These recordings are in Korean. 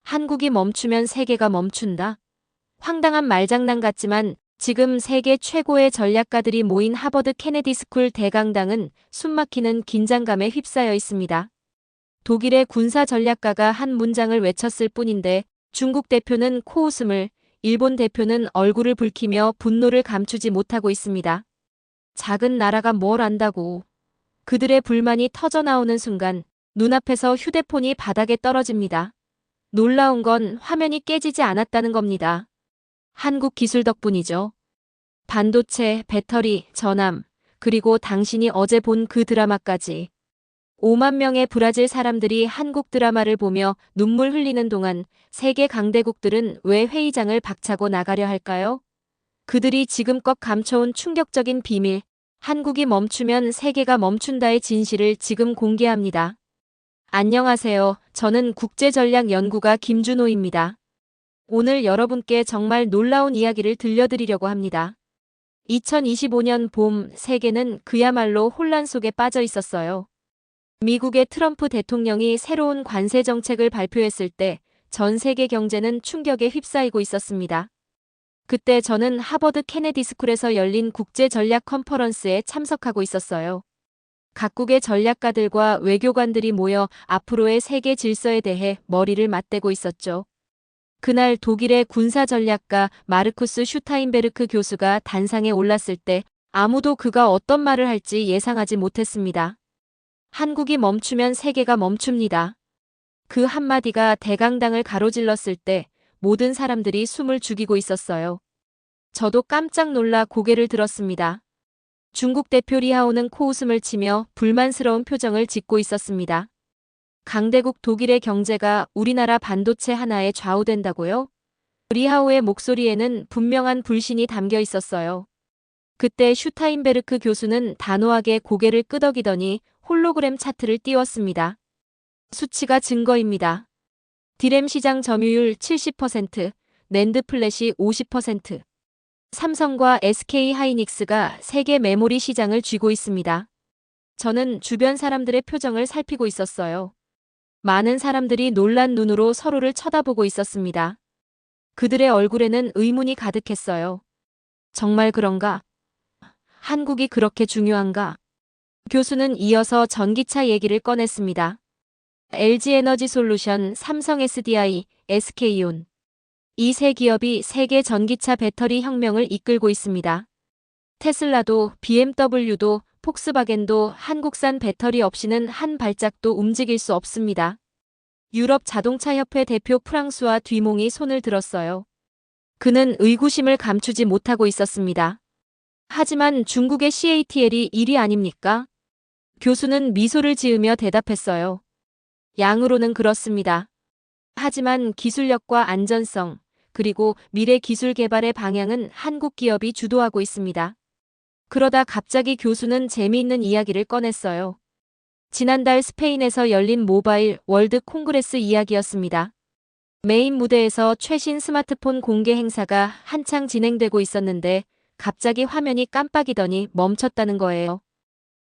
한국이 멈추면 세계가 멈춘다. 황당한 말장난 같지만 지금 세계 최고의 전략가들이 모인 하버드 케네디 스쿨 대강당은 숨막히는 긴장감에 휩싸여 있습니다. 독일의 군사 전략가가 한 문장을 외쳤을 뿐인데 중국 대표는 코웃음을, 일본 대표는 얼굴을 붉히며 분노를 감추지 못하고 있습니다. 작은 나라가 뭘 안다고. 그들의 불만이 터져나오는 순간 눈앞에서 휴대폰이 바닥에 떨어집니다. 놀라운 건 화면이 깨지지 않았다는 겁니다. 한국 기술 덕분이죠. 반도체, 배터리, 전함, 그리고 당신이 어제 본 그 드라마까지. 5만 명의 브라질 사람들이 한국 드라마를 보며 눈물 흘리는 동안 세계 강대국들은 왜 회의장을 박차고 나가려 할까요? 그들이 지금껏 감춰온 충격적인 비밀, 한국이 멈추면 세계가 멈춘다의 진실을 지금 공개합니다. 안녕하세요. 저는 국제전략연구가 김준호입니다. 오늘 여러분께 정말 놀라운 이야기를 들려드리려고 합니다. 2025년 봄 세계는 그야말로 혼란 속에 빠져 있었어요. 미국의 트럼프 대통령이 새로운 관세 정책을 발표했을 때 전 세계 경제는 충격에 휩싸이고 있었습니다. 그때 저는 하버드 케네디 스쿨에서 열린 국제 전략 컨퍼런스에 참석하고 있었어요. 각국의 전략가들과 외교관들이 모여 앞으로의 세계 질서에 대해 머리를 맞대고 있었죠. 그날 독일의 군사 전략가 마르쿠스 슈타인베르크 교수가 단상에 올랐을 때 아무도 그가 어떤 말을 할지 예상하지 못했습니다. 한국이 멈추면 세계가 멈춥니다. 그 한마디가 대강당을 가로질렀을 때 모든 사람들이 숨을 죽이고 있었어요. 저도 깜짝 놀라 고개를 들었습니다. 중국 대표 리하오는 코웃음을 치며 불만스러운 표정을 짓고 있었습니다. 강대국 독일의 경제가 우리나라 반도체 하나에 좌우된다고요? 리하오의 목소리에는 분명한 불신이 담겨 있었어요. 그때 슈타인베르크 교수는 단호하게 고개를 끄덕이더니 홀로그램 차트를 띄웠습니다. 수치가 증거입니다. 디램 시장 점유율 70%, 낸드 플랫이 50%. 삼성과 SK 하이닉스가 세계 메모리 시장을 쥐고 있습니다. 저는 주변 사람들의 표정을 살피고 있었어요. 많은 사람들이 놀란 눈으로 서로를 쳐다보고 있었습니다. 그들의 얼굴에는 의문이 가득했어요. 정말 그런가? 한국이 그렇게 중요한가? 교수는 이어서 전기차 얘기를 꺼냈습니다. LG 에너지 솔루션, 삼성 SDI, SK온. 이 세 기업이 세계 전기차 배터리 혁명을 이끌고 있습니다. 테슬라도 BMW도 폭스바겐도 한국산 배터리 없이는 한 발짝도 움직일 수 없습니다. 유럽 자동차협회 대표 프랑수와 뒤몽이 손을 들었어요. 그는 의구심을 감추지 못하고 있었습니다. 하지만 중국의 CATL이 1위 아닙니까? 교수는 미소를 지으며 대답했어요. 양으로는 그렇습니다. 하지만 기술력과 안전성, 그리고 미래 기술 개발의 방향은 한국 기업이 주도하고 있습니다. 그러다 갑자기 교수는 재미있는 이야기를 꺼냈어요. 지난달 스페인에서 열린 모바일 월드 콩그레스 이야기였습니다. 메인 무대에서 최신 스마트폰 공개 행사가 한창 진행되고 있었는데 갑자기 화면이 깜빡이더니 멈췄다는 거예요.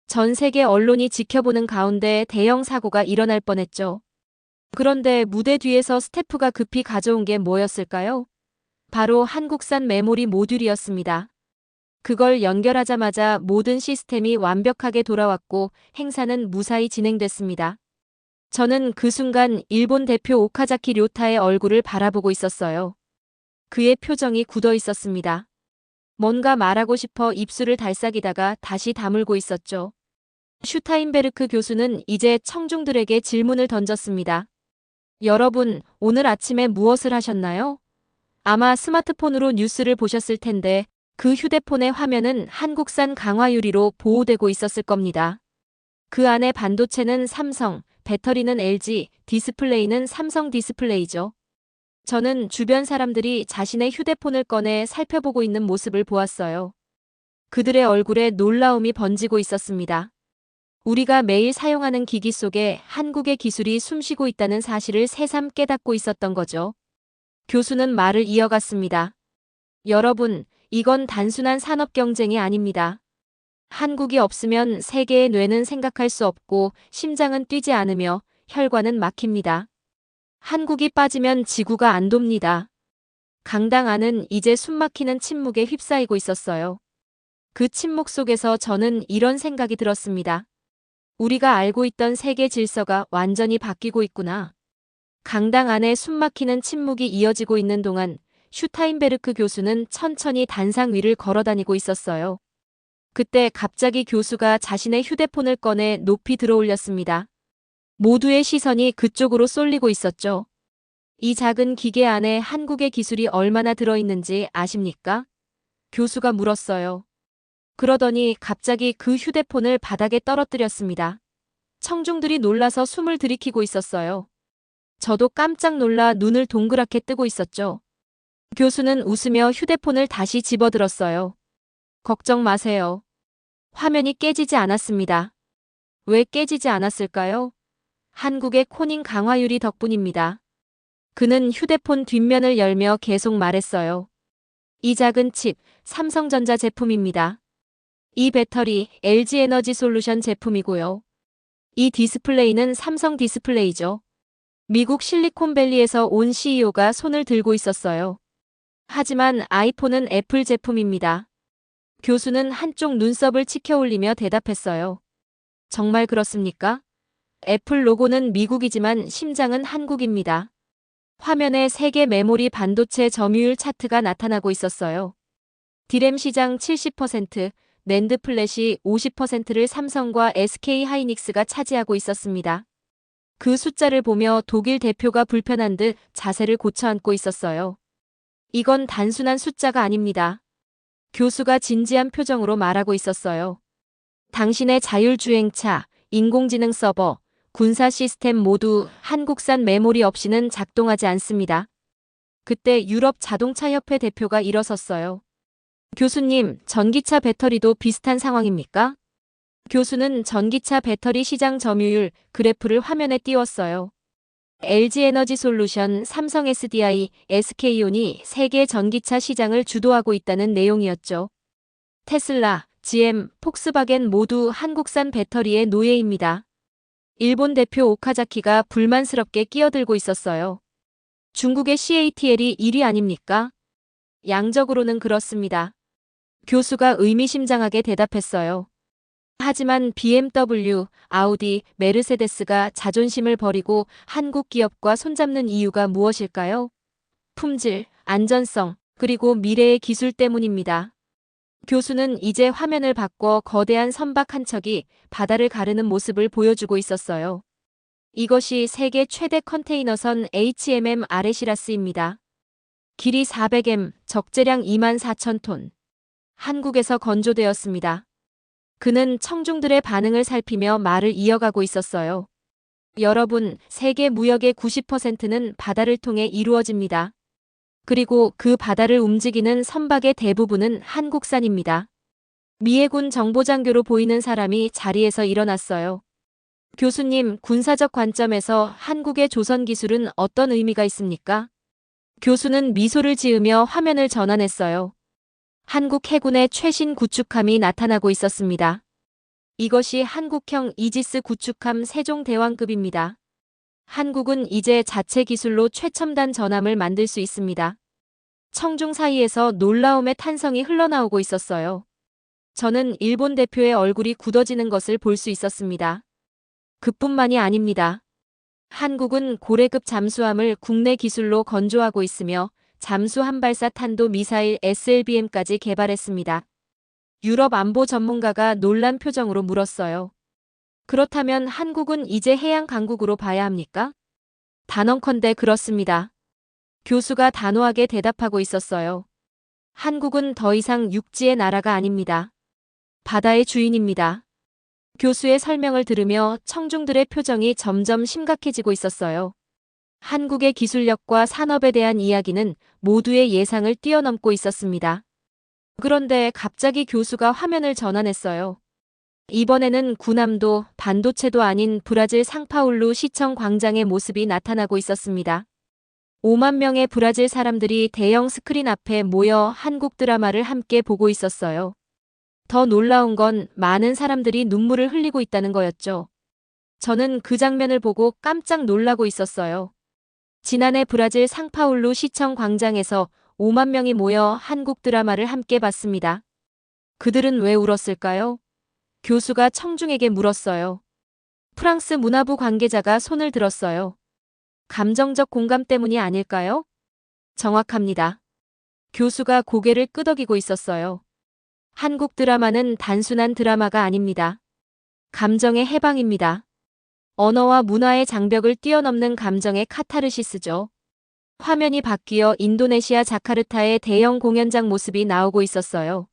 전 세계 언론이 지켜보는 가운데 대형 사고가 일어날 뻔했죠. 그런데 무대 뒤에서 스태프가 급히 가져온 게 뭐였을까요? 바로 한국산 메모리 모듈이었습니다. 그걸 연결하자마자 모든 시스템이 완벽하게 돌아왔고 행사는 무사히 진행됐습니다. 저는 그 순간 일본 대표 오카자키 료타의 얼굴을 바라보고 있었어요. 그의 표정이 굳어 있었습니다. 뭔가 말하고 싶어 입술을 달싹이다가 다시 다물고 있었죠. 슈타인베르크 교수는 이제 청중들에게 질문을 던졌습니다. 여러분, 오늘 아침에 무엇을 하셨나요? 아마 스마트폰으로 뉴스를 보셨을 텐데 그 휴대폰의 화면은 한국산 강화 유리로 보호되고 있었을 겁니다. 그 안에 반도체는 삼성, 배터리는 LG, 디스플레이는 삼성 디스플레이죠. 저는 주변 사람들이 자신의 휴대폰을 꺼내 살펴보고 있는 모습을 보았어요. 그들의 얼굴에 놀라움이 번지고 있었습니다. 우리가 매일 사용하는 기기 속에 한국의 기술이 숨쉬고 있다는 사실을 새삼 깨닫고 있었던 거죠. 교수는 말을 이어갔습니다. 여러분, 이건 단순한 산업 경쟁이 아닙니다. 한국이 없으면 세계의 뇌는 생각할 수 없고 심장은 뛰지 않으며 혈관은 막힙니다. 한국이 빠지면 지구가 안 돕니다. 강당 안은 이제 숨막히는 침묵에 휩싸이고 있었어요. 그 침묵 속에서 저는 이런 생각이 들었습니다. 우리가 알고 있던 세계 질서가 완전히 바뀌고 있구나. 강당 안에 숨막히는 침묵이 이어지고 있는 동안 슈타인베르크 교수는 천천히 단상 위를 걸어다니고 있었어요. 그때 갑자기 교수가 자신의 휴대폰을 꺼내 높이 들어올렸습니다. 모두의 시선이 그쪽으로 쏠리고 있었죠. 이 작은 기계 안에 한국의 기술이 얼마나 들어있는지 아십니까? 교수가 물었어요. 그러더니 갑자기 그 휴대폰을 바닥에 떨어뜨렸습니다. 청중들이 놀라서 숨을 들이키고 있었어요. 저도 깜짝 놀라 눈을 동그랗게 뜨고 있었죠. 교수는 웃으며 휴대폰을 다시 집어들었어요. 걱정 마세요. 화면이 깨지지 않았습니다. 왜 깨지지 않았을까요? 한국의 코닝 강화유리 덕분입니다. 그는 휴대폰 뒷면을 열며 계속 말했어요. 이 작은 칩, 삼성전자 제품입니다. 이 배터리, LG에너지솔루션 제품이고요. 이 디스플레이는 삼성 디스플레이죠. 미국 실리콘밸리에서 온 CEO가 손을 들고 있었어요. 하지만 아이폰은 애플 제품입니다. 교수는 한쪽 눈썹을 치켜 올리며 대답했어요. 정말 그렇습니까? 애플 로고는 미국이지만 심장은 한국입니다. 화면에 세계 메모리 반도체 점유율 차트가 나타나고 있었어요. 디램 시장 70%, 낸드 플래시 50%를 삼성과 SK 하이닉스가 차지하고 있었습니다. 그 숫자를 보며 독일 대표가 불편한 듯 자세를 고쳐 앉고 있었어요. 이건 단순한 숫자가 아닙니다. 교수가 진지한 표정으로 말하고 있었어요. 당신의 자율주행차, 인공지능 서버, 군사 시스템 모두 한국산 메모리 없이는 작동하지 않습니다. 그때 유럽 자동차협회 대표가 일어섰어요. 교수님, 전기차 배터리도 비슷한 상황입니까? 교수는 전기차 배터리 시장 점유율 그래프를 화면에 띄웠어요. LG에너지솔루션, 삼성 SDI, SK온이 세계 전기차 시장을 주도하고 있다는 내용이었죠. 테슬라, GM, 폭스바겐 모두 한국산 배터리의 노예입니다. 일본 대표 오카자키가 불만스럽게 끼어들고 있었어요. 중국의 CATL이 1위 아닙니까? 양적으로는 그렇습니다. 교수가 의미심장하게 대답했어요. 하지만 BMW, 아우디, 메르세데스가 자존심을 버리고 한국 기업과 손잡는 이유가 무엇일까요? 품질, 안전성, 그리고 미래의 기술 때문입니다. 교수는 이제 화면을 바꿔 거대한 선박 한 척이 바다를 가르는 모습을 보여주고 있었어요. 이것이 세계 최대 컨테이너선 HMM 아레시라스입니다. 길이 400m, 적재량 24,000톤. 한국에서 건조되었습니다. 그는 청중들의 반응을 살피며 말을 이어가고 있었어요. 여러분, 세계 무역의 90%는 바다를 통해 이루어집니다. 그리고 그 바다를 움직이는 선박의 대부분은 한국산입니다. 미해군 정보장교로 보이는 사람이 자리에서 일어났어요. 교수님, 군사적 관점에서 한국의 조선 기술은 어떤 의미가 있습니까? 교수는 미소를 지으며 화면을 전환했어요. 한국 해군의 최신 구축함이 나타나고 있었습니다. 이것이 한국형 이지스 구축함 세종대왕급입니다. 한국은 이제 자체 기술로 최첨단 전함을 만들 수 있습니다. 청중 사이에서 놀라움의 탄성이 흘러나오고 있었어요. 저는 일본 대표의 얼굴이 굳어지는 것을 볼 수 있었습니다. 그뿐만이 아닙니다. 한국은 고래급 잠수함을 국내 기술로 건조하고 있으며 잠수 한발사 탄도 미사일 SLBM까지 개발했습니다. 유럽 안보 전문가가 놀란 표정으로 물었어요. 그렇다면 한국은 이제 해양 강국으로 봐야 합니까? 단언컨대 그렇습니다. 교수가 단호하게 대답하고 있었어요. 한국은 더 이상 육지의 나라가 아닙니다. 바다의 주인입니다. 교수의 설명을 들으며 청중들의 표정이 점점 심각해지고 있었어요. 한국의 기술력과 산업에 대한 이야기는 모두의 예상을 뛰어넘고 있었습니다. 그런데 갑자기 교수가 화면을 전환했어요. 이번에는 구남도 반도체도 아닌 브라질 상파울루 시청 광장의 모습이 나타나고 있었습니다. 5만 명의 브라질 사람들이 대형 스크린 앞에 모여 한국 드라마를 함께 보고 있었어요. 더 놀라운 건 많은 사람들이 눈물을 흘리고 있다는 거였죠. 저는 그 장면을 보고 깜짝 놀라고 있었어요. 지난해 브라질 상파울루 시청 광장에서 5만 명이 모여 한국 드라마를 함께 봤습니다. 그들은 왜 울었을까요? 교수가 청중에게 물었어요. 프랑스 문화부 관계자가 손을 들었어요. 감정적 공감 때문이 아닐까요? 정확합니다. 교수가 고개를 끄덕이고 있었어요. 한국 드라마는 단순한 드라마가 아닙니다. 감정의 해방입니다. 언어와 문화의 장벽을 뛰어넘는 감정의 카타르시스죠. 화면이 바뀌어 인도네시아 자카르타의 대형 공연장 모습이 나오고 있었어요.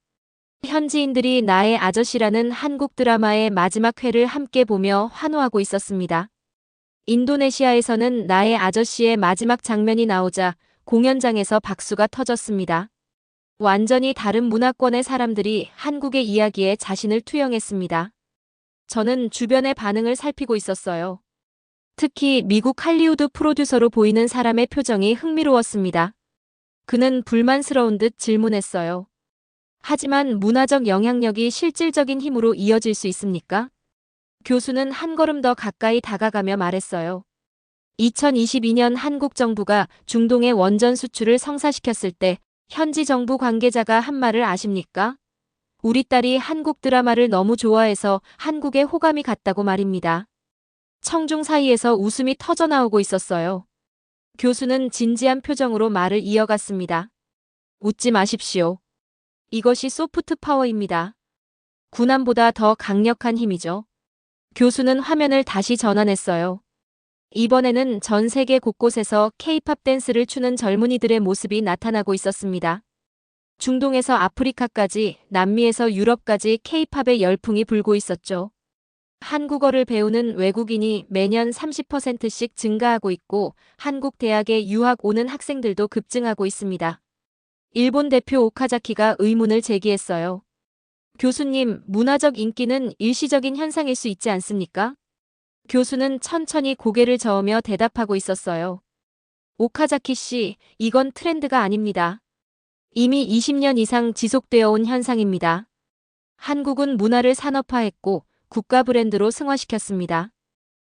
현지인들이 나의 아저씨라는 한국 드라마의 마지막 회를 함께 보며 환호하고 있었습니다. 인도네시아에서는 나의 아저씨의 마지막 장면이 나오자 공연장에서 박수가 터졌습니다. 완전히 다른 문화권의 사람들이 한국의 이야기에 자신을 투영했습니다. 저는 주변의 반응을 살피고 있었어요. 특히 미국 할리우드 프로듀서로 보이는 사람의 표정이 흥미로웠습니다. 그는 불만스러운 듯 질문했어요. 하지만 문화적 영향력이 실질적인 힘으로 이어질 수 있습니까? 교수는 한 걸음 더 가까이 다가가며 말했어요. 2022년 한국 정부가 중동의 원전 수출을 성사시켰을 때 현지 정부 관계자가 한 말을 아십니까? 우리 딸이 한국 드라마를 너무 좋아해서 한국에 호감이 갔다고 말입니다. 청중 사이에서 웃음이 터져나오고 있었어요. 교수는 진지한 표정으로 말을 이어갔습니다. 웃지 마십시오. 이것이 소프트 파워입니다. 군함보다 더 강력한 힘이죠. 교수는 화면을 다시 전환했어요. 이번에는 전 세계 곳곳에서 K-팝 댄스를 추는 젊은이들의 모습이 나타나고 있었습니다. 중동에서 아프리카까지, 남미에서 유럽까지 K-팝의 열풍이 불고 있었죠. 한국어를 배우는 외국인이 매년 30%씩 증가하고 있고 한국 대학에 유학 오는 학생들도 급증하고 있습니다. 일본 대표 오카자키가 의문을 제기했어요. 교수님, 문화적 인기는 일시적인 현상일 수 있지 않습니까? 교수는 천천히 고개를 저으며 대답하고 있었어요. 오카자키 씨, 이건 트렌드가 아닙니다. 이미 20년 이상 지속되어 온 현상입니다. 한국은 문화를 산업화했고 국가 브랜드로 승화시켰습니다.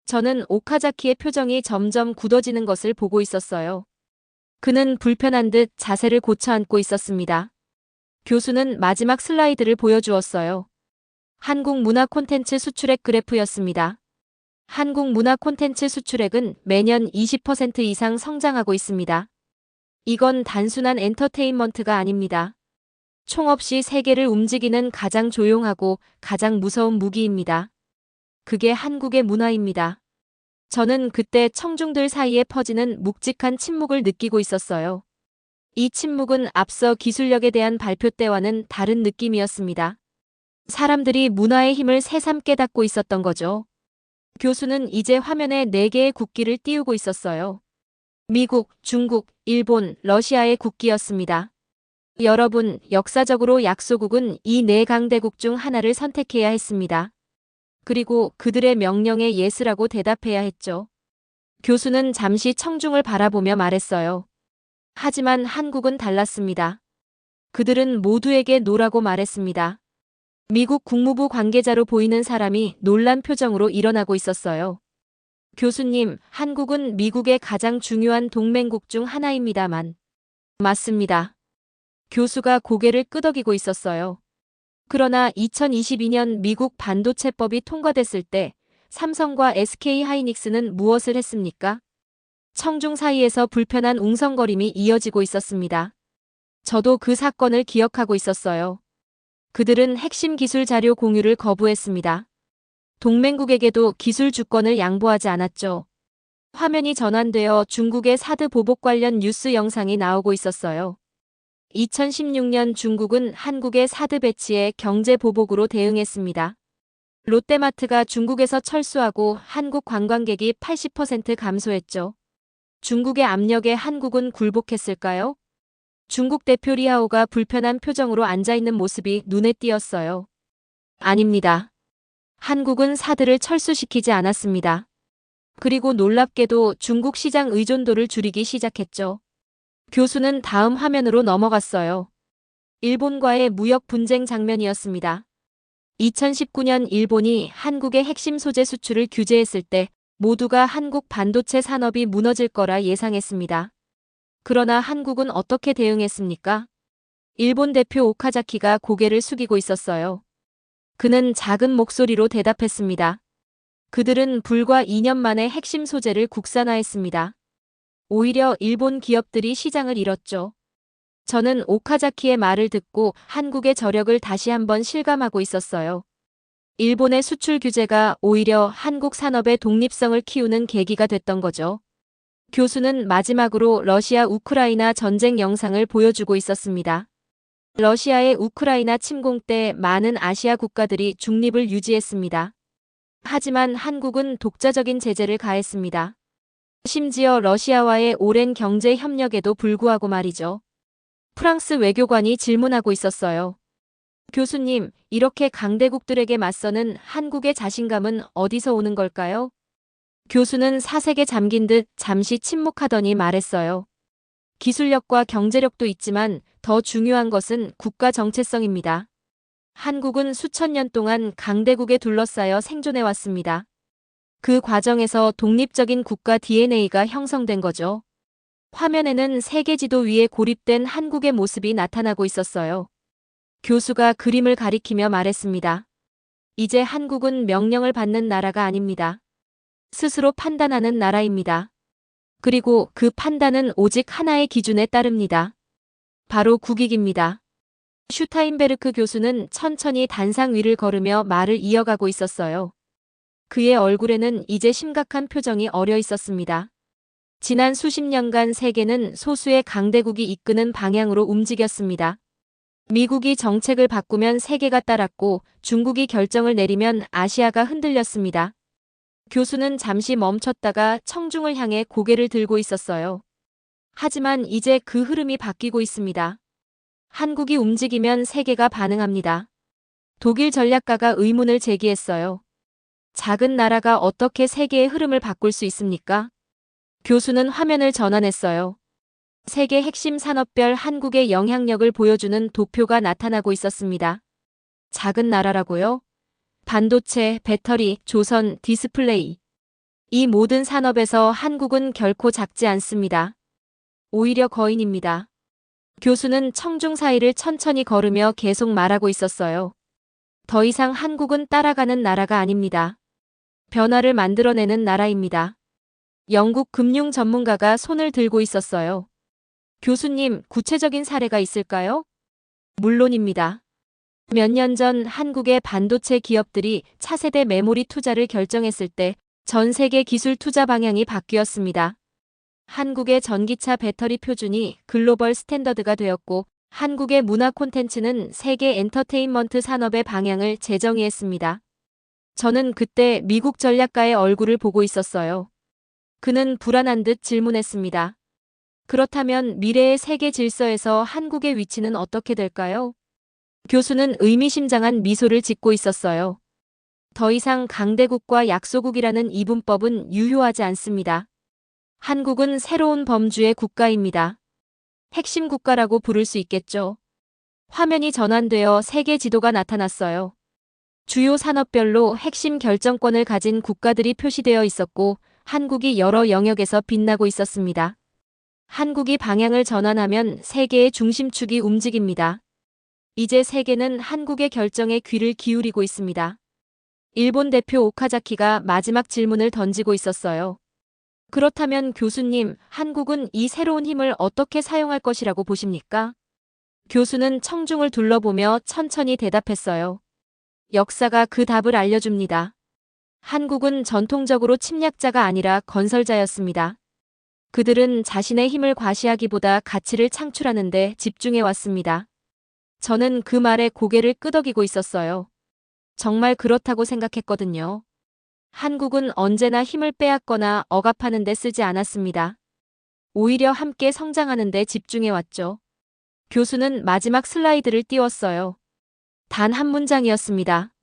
저는 오카자키의 표정이 점점 굳어지는 것을 보고 있었어요. 그는 불편한 듯 자세를 고쳐 앉고 있었습니다. 교수는 마지막 슬라이드를 보여주었어요. 한국 문화 콘텐츠 수출액 그래프였습니다. 한국 문화 콘텐츠 수출액은 매년 20% 이상 성장하고 있습니다. 이건 단순한 엔터테인먼트가 아닙니다. 총 없이 세계를 움직이는 가장 조용하고 가장 무서운 무기입니다. 그게 한국의 문화입니다. 저는 그때 청중들 사이에 퍼지는 묵직한 침묵을 느끼고 있었어요. 이 침묵은 앞서 기술력에 대한 발표 때와는 다른 느낌이었습니다. 사람들이 문화의 힘을 새삼 깨닫고 있었던 거죠. 교수는 이제 화면에 4개의 국기를 띄우고 있었어요. 미국, 중국, 일본, 러시아의 국기였습니다. 여러분, 역사적으로 약소국은 이 4강대국 중 하나를 선택해야 했습니다. 그리고 그들의 명령에 예스라고 대답해야 했죠. 교수는 잠시 청중을 바라보며 말했어요. 하지만 한국은 달랐습니다. 그들은 모두에게 노라고 말했습니다. 미국 국무부 관계자로 보이는 사람이 놀란 표정으로 일어나고 있었어요. 교수님, 한국은 미국의 가장 중요한 동맹국 중 하나입니다만. 맞습니다. 교수가 고개를 끄덕이고 있었어요. 그러나 2022년 미국 반도체법이 통과됐을 때 삼성과 SK 하이닉스는 무엇을 했습니까? 청중 사이에서 불편한 웅성거림이 이어지고 있었습니다. 저도 그 사건을 기억하고 있었어요. 그들은 핵심 기술 자료 공유를 거부했습니다. 동맹국에게도 기술 주권을 양보하지 않았죠. 화면이 전환되어 중국의 사드 보복 관련 뉴스 영상이 나오고 있었어요. 2016년 중국은 한국의 사드 배치에 경제 보복으로 대응했습니다. 롯데마트가 중국에서 철수하고 한국 관광객이 80% 감소했죠. 중국의 압력에 한국은 굴복했을까요? 중국 대표 리하오가 불편한 표정으로 앉아있는 모습이 눈에 띄었어요. 아닙니다. 한국은 사드를 철수시키지 않았습니다. 그리고 놀랍게도 중국 시장 의존도를 줄이기 시작했죠. 교수는 다음 화면으로 넘어갔어요. 일본과의 무역 분쟁 장면이었습니다. 2019년 일본이 한국의 핵심 소재 수출을 규제했을 때 모두가 한국 반도체 산업이 무너질 거라 예상했습니다. 그러나 한국은 어떻게 대응했습니까? 일본 대표 오카자키가 고개를 숙이고 있었어요. 그는 작은 목소리로 대답했습니다. 그들은 불과 2년 만에 핵심 소재를 국산화했습니다. 오히려 일본 기업들이 시장을 잃었죠. 저는 오카자키의 말을 듣고 한국의 저력을 다시 한번 실감하고 있었어요. 일본의 수출 규제가 오히려 한국 산업의 독립성을 키우는 계기가 됐던 거죠. 교수는 마지막으로 러시아 우크라이나 전쟁 영상을 보여주고 있었습니다. 러시아의 우크라이나 침공 때 많은 아시아 국가들이 중립을 유지했습니다. 하지만 한국은 독자적인 제재를 가했습니다. 심지어 러시아와의 오랜 경제 협력에도 불구하고 말이죠. 프랑스 외교관이 질문하고 있었어요. 교수님, 이렇게 강대국들에게 맞서는 한국의 자신감은 어디서 오는 걸까요? 교수는 사색에 잠긴 듯 잠시 침묵하더니 말했어요. 기술력과 경제력도 있지만 더 중요한 것은 국가 정체성입니다. 한국은 수천 년 동안 강대국에 둘러싸여 생존해왔습니다. 그 과정에서 독립적인 국가 DNA가 형성된 거죠. 화면에는 세계 지도 위에 고립된 한국의 모습이 나타나고 있었어요. 교수가 그림을 가리키며 말했습니다. 이제 한국은 명령을 받는 나라가 아닙니다. 스스로 판단하는 나라입니다. 그리고 그 판단은 오직 하나의 기준에 따릅니다. 바로 국익입니다. 슈타인베르크 교수는 천천히 단상 위를 걸으며 말을 이어가고 있었어요. 그의 얼굴에는 이제 심각한 표정이 어려 있었습니다. 지난 수십 년간 세계는 소수의 강대국이 이끄는 방향으로 움직였습니다. 미국이 정책을 바꾸면 세계가 따랐고 중국이 결정을 내리면 아시아가 흔들렸습니다. 교수는 잠시 멈췄다가 청중을 향해 고개를 들고 있었어요. 하지만 이제 그 흐름이 바뀌고 있습니다. 한국이 움직이면 세계가 반응합니다. 독일 전략가가 의문을 제기했어요. 작은 나라가 어떻게 세계의 흐름을 바꿀 수 있습니까? 교수는 화면을 전환했어요. 세계 핵심 산업별 한국의 영향력을 보여주는 도표가 나타나고 있었습니다. 작은 나라라고요? 반도체, 배터리, 조선, 디스플레이. 이 모든 산업에서 한국은 결코 작지 않습니다. 오히려 거인입니다. 교수는 청중 사이를 천천히 걸으며 계속 말하고 있었어요. 더 이상 한국은 따라가는 나라가 아닙니다. 변화를 만들어내는 나라입니다. 영국 금융 전문가가 손을 들고 있었어요. 교수님, 구체적인 사례가 있을까요? 물론입니다. 몇 년 전 한국의 반도체 기업들이 차세대 메모리 투자를 결정했을 때 전 세계 기술 투자 방향이 바뀌었습니다. 한국의 전기차 배터리 표준이 글로벌 스탠더드가 되었고 한국의 문화 콘텐츠는 세계 엔터테인먼트 산업의 방향을 재정의했습니다. 저는 그때 미국 전략가의 얼굴을 보고 있었어요. 그는 불안한 듯 질문했습니다. 그렇다면 미래의 세계 질서에서 한국의 위치는 어떻게 될까요? 교수는 의미심장한 미소를 짓고 있었어요. 더 이상 강대국과 약소국이라는 이분법은 유효하지 않습니다. 한국은 새로운 범주의 국가입니다. 핵심 국가라고 부를 수 있겠죠. 화면이 전환되어 세계 지도가 나타났어요. 주요 산업별로 핵심 결정권을 가진 국가들이 표시되어 있었고 한국이 여러 영역에서 빛나고 있었습니다. 한국이 방향을 전환하면 세계의 중심축이 움직입니다. 이제 세계는 한국의 결정에 귀를 기울이고 있습니다. 일본 대표 오카자키가 마지막 질문을 던지고 있었어요. 그렇다면 교수님, 한국은 이 새로운 힘을 어떻게 사용할 것이라고 보십니까? 교수는 청중을 둘러보며 천천히 대답했어요. 역사가 그 답을 알려줍니다. 한국은 전통적으로 침략자가 아니라 건설자였습니다. 그들은 자신의 힘을 과시하기보다 가치를 창출하는 데 집중해 왔습니다. 저는 그 말에 고개를 끄덕이고 있었어요. 정말 그렇다고 생각했거든요. 한국은 언제나 힘을 빼앗거나 억압하는 데 쓰지 않았습니다. 오히려 함께 성장하는 데 집중해 왔죠. 교수는 마지막 슬라이드를 띄웠어요. 단 한 문장이었습니다.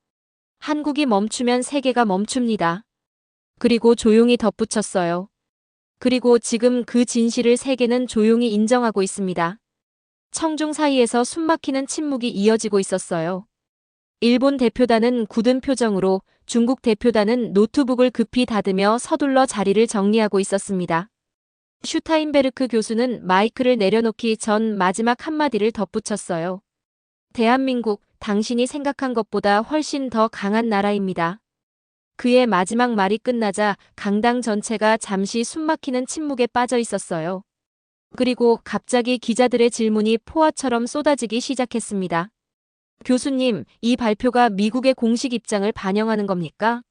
한국이 멈추면 세계가 멈춥니다. 그리고 조용히 덧붙였어요. 그리고 지금 그 진실을 세계는 조용히 인정하고 있습니다. 청중 사이에서 숨막히는 침묵이 이어지고 있었어요. 일본 대표단은 굳은 표정으로 중국 대표단은 노트북을 급히 닫으며 서둘러 자리를 정리하고 있었습니다. 슈타인베르크 교수는 마이크를 내려놓기 전 마지막 한마디를 덧붙였어요. 대한민국, 당신이 생각한 것보다 훨씬 더 강한 나라입니다. 그의 마지막 말이 끝나자 강당 전체가 잠시 숨막히는 침묵에 빠져 있었어요. 그리고 갑자기 기자들의 질문이 포화처럼 쏟아지기 시작했습니다. 교수님, 이 발표가 미국의 공식 입장을 반영하는 겁니까?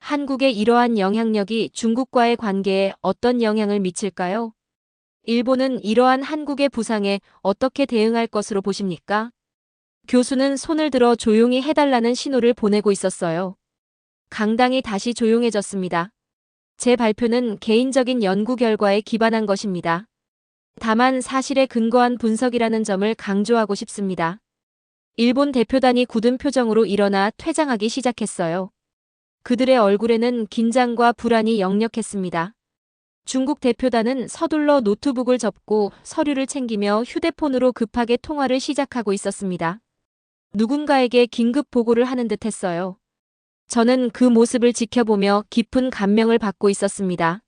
한국의 이러한 영향력이 중국과의 관계에 어떤 영향을 미칠까요? 일본은 이러한 한국의 부상에 어떻게 대응할 것으로 보십니까? 교수는 손을 들어 조용히 해달라는 신호를 보내고 있었어요. 강당이 다시 조용해졌습니다. 제 발표는 개인적인 연구 결과에 기반한 것입니다. 다만 사실에 근거한 분석이라는 점을 강조하고 싶습니다. 일본 대표단이 굳은 표정으로 일어나 퇴장하기 시작했어요. 그들의 얼굴에는 긴장과 불안이 역력했습니다. 중국 대표단은 서둘러 노트북을 접고 서류를 챙기며 휴대폰으로 급하게 통화를 시작하고 있었습니다. 누군가에게 긴급 보고를 하는 듯 했어요. 저는 그 모습을 지켜보며 깊은 감명을 받고 있었습니다.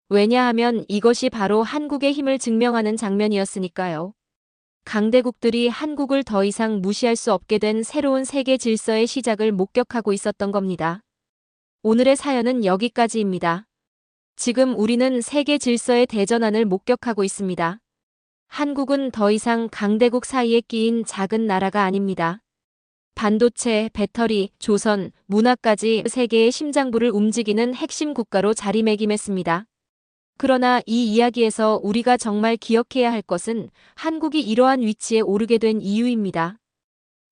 왜냐하면 이것이 바로 한국의 힘을 증명하는 장면이었으니까요. 강대국들이 한국을 더 이상 무시할 수 없게 된 새로운 세계 질서의 시작을 목격하고 있었던 겁니다. 오늘의 사연은 여기까지입니다. 지금 우리는 세계 질서의 대전환을 목격하고 있습니다. 한국은 더 이상 강대국 사이에 끼인 작은 나라가 아닙니다. 반도체, 배터리, 조선, 문화까지 세계의 심장부를 움직이는 핵심 국가로 자리매김했습니다. 그러나 이 이야기에서 우리가 정말 기억해야 할 것은 한국이 이러한 위치에 오르게 된 이유입니다.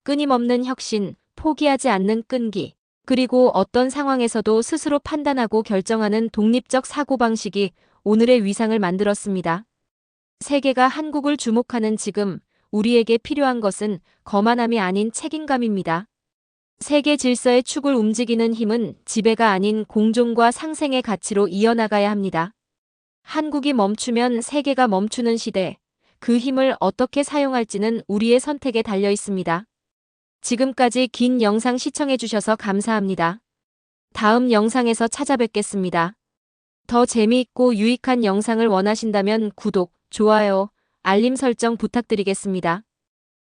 끊임없는 혁신, 포기하지 않는 끈기, 그리고 어떤 상황에서도 스스로 판단하고 결정하는 독립적 사고방식이 오늘의 위상을 만들었습니다. 세계가 한국을 주목하는 지금 우리에게 필요한 것은 거만함이 아닌 책임감입니다. 세계 질서의 축을 움직이는 힘은 지배가 아닌 공존과 상생의 가치로 이어나가야 합니다. 한국이 멈추면 세계가 멈추는 시대, 그 힘을 어떻게 사용할지는 우리의 선택에 달려 있습니다. 지금까지 긴 영상 시청해주셔서 감사합니다. 다음 영상에서 찾아뵙겠습니다. 더 재미있고 유익한 영상을 원하신다면 구독, 좋아요, 알림 설정 부탁드리겠습니다.